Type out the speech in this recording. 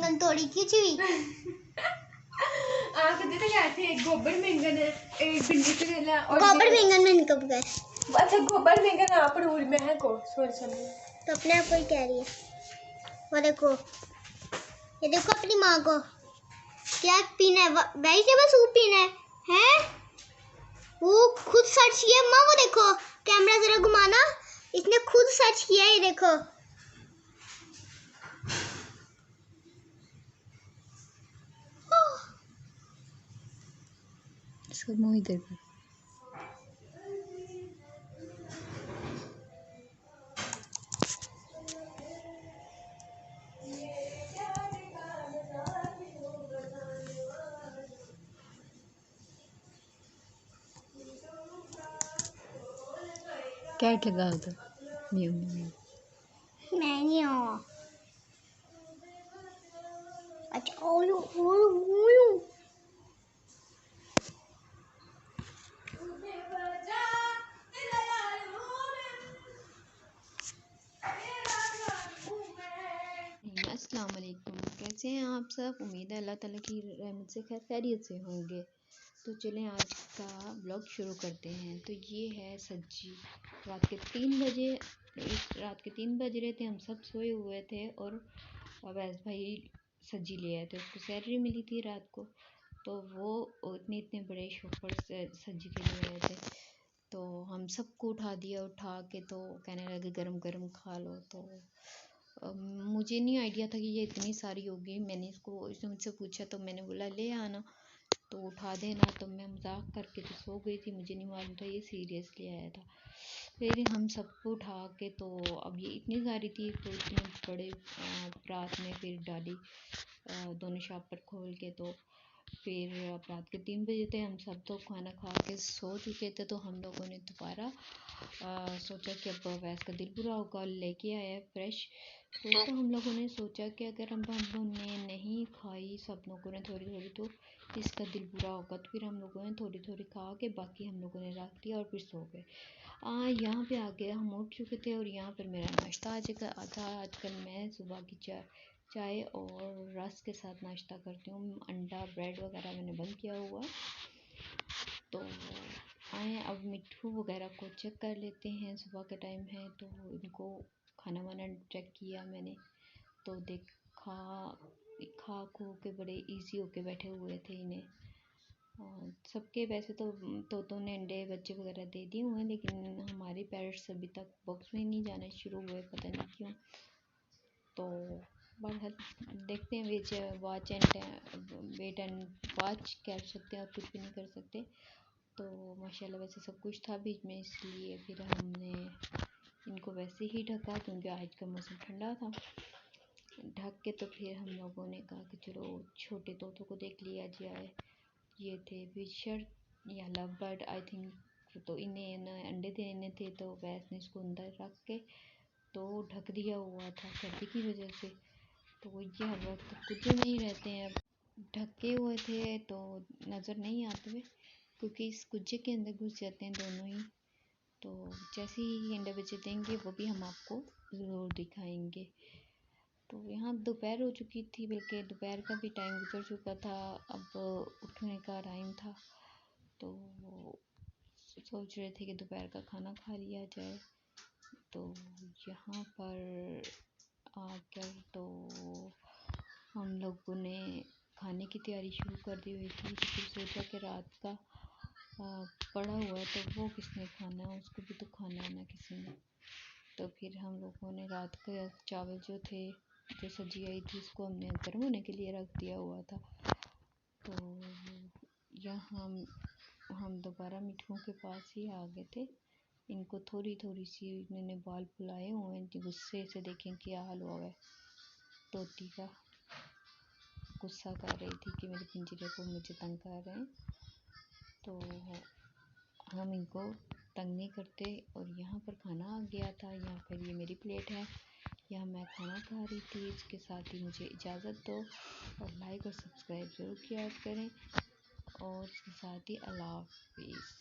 बैंगन तोड़ी की चुई आके देते क्या थे, एक गोबर बैंगन है, एक भिंडी करेला और गोबर बैंगन में कब गए? अच्छा गोबर बैंगन आप रूल में है को सॉरी तो अपने आप को ही कह रही है। वो देखो, ये देखो अपनी माँ को क्या पीना है, वेजिटेबल सूप पीना है? वो खुद सर्च किया माँ, वो देखो कैमरा जरा घुमाना, इसने खुद सर्च किया है, ये देखो। इसको मुँह इधर कर। कैट लगा उधर म्यू म्यू। मैं नहीं हूँ। अच्छा ओलू अस्सलाम वालेकुम, कैसे हैं आप सब? उम्मीद है अल्लाह ताला की रहमत से खैरियत से होंगे। तो चलें आज का ब्लॉग शुरू करते हैं। तो ये है सज्जी, रात के 3 बजे, रात के 3 बज रहे थे, हम सब सोए हुए थे और अवैस भाई सज्जी ले आए थे, उसको सैलरी मिली थी रात को, तो वो इतने बड़े शॉपर से सज्जी के लिए आए थे। तो हम सबको उठा दिया, उठा के तो कहने लगे गरम गरम खा लो। तो मुझे नहीं आइडिया था कि ये इतनी सारी होगी। मैंने इसने मुझसे पूछा तो मैंने बोला ले आना, तो उठा देना, तो मैं मजाक करके तो सो गई थी, मुझे नहीं मालूम था ये सीरियसली आया था। फिर हम सबको उठा के, तो अब ये इतनी सारी थी तो इतने बड़े रात में फिर डाली दोनों शॉप पर खोल के। तो फिर अब रात के 3 बजे थे, हम सब तो खाना खा के सो चुके थे। तो हम लोगों ने दोबारा सोचा कि अब वैस का दिल बुरा होगा, लेके आया फ्रेश। तो हम लोगों ने सोचा कि अगर हम लोगों ने नहीं खाई सब लोगों ने थोड़ी थोड़ी, तो इसका दिल बुरा होगा। तो फिर हम लोगों ने थोड़ी थोड़ी खा के बाकी हम लोगों ने रख दिया और फिर सो गए। यहाँ पे आके हम उठ चुके थे और यहाँ पर मेरा नाश्ता आजकल मैं सुबह की चाय और रस के साथ नाश्ता करती हूँ। अंडा ब्रेड वगैरह मैंने बंद किया हुआ। तो आए अब मिट्ठू वगैरह को चेक कर लेते हैं, सुबह का टाइम है तो इनको खाना वाना चेक किया मैंने, तो देखा खा खो के बड़े इजी होके बैठे हुए थे इन्हें। सबके वैसे तो तोतों ने अंडे बच्चे वगैरह दे दिए हुए हैं, लेकिन हमारे पैरट्स अभी तक बॉक्स में नहीं जाना शुरू हुए, पता नहीं क्यों। तो बहरहाल देखते हैं, वेट एंड वॉच कर सकते हैं और कुछ भी नहीं कर सकते। तो माशाल्लाह वैसे सब कुछ था बीच में, इसलिए फिर हमने इनको वैसे ही ढका क्योंकि आज का मौसम ठंडा था। ढक के तो फिर हम लोगों ने कहा कि चलो छोटे तोतों को देख लिया जाए। ये थे फिशर या लव बर्ड आई थिंक। तो इन्हें अंडे देने थे, तो वैस ने इसको अंदर रख के तो ढक दिया हुआ था सर्दी की वजह से। तो ये हर वक्त कुछ नहीं रहते हैं, ढके हुए थे तो नज़र नहीं आते हुए, क्योंकि इस कुज्जे के अंदर घुस जाते हैं दोनों ही। तो जैसे ही अंडे बच्चे देंगे वो भी हम आपको ज़रूर दिखाएंगे। तो यहाँ दोपहर हो चुकी थी, बल्कि दोपहर का भी टाइम गुजर चुका था, अब उठने का टाइम था। तो सोच रहे थे कि दोपहर का खाना खा लिया जाए। तो यहाँ पर आकर तो हम लोगों ने खाने की तैयारी शुरू कर दी हुई थी। तो फिर सोचा कि रात का पड़ा हुआ है तो वो किसने खाना है, उसको भी तो खाना है ना किसी ने। तो फिर हम लोगों ने रात के चावल जो थे, जो सब्जी आई थी, उसको हमने गर्म होने के लिए रख दिया हुआ था। तो यहाँ हम दोबारा मिठुओं के पास ही आ गए थे। इनको थोड़ी थोड़ी सी इन्होंने बाल फुलाए हुए हैं, गुस्से से देखें क्या हाल हुआ है। तोती का गुस्सा कर रही थी कि मेरे पिंजरे को मुझे तंग कर रहे हैं। तो हम इनको तंग नहीं करते। और यहाँ पर खाना आ गया था, यहाँ पर ये मेरी प्लेट है, यहाँ मैं खाना खा रही थी। इसके साथ ही मुझे इजाज़त दो और लाइक और सब्सक्राइब ज़रूर किया करें, और इसके साथ ही अल्लाह हाफिज़।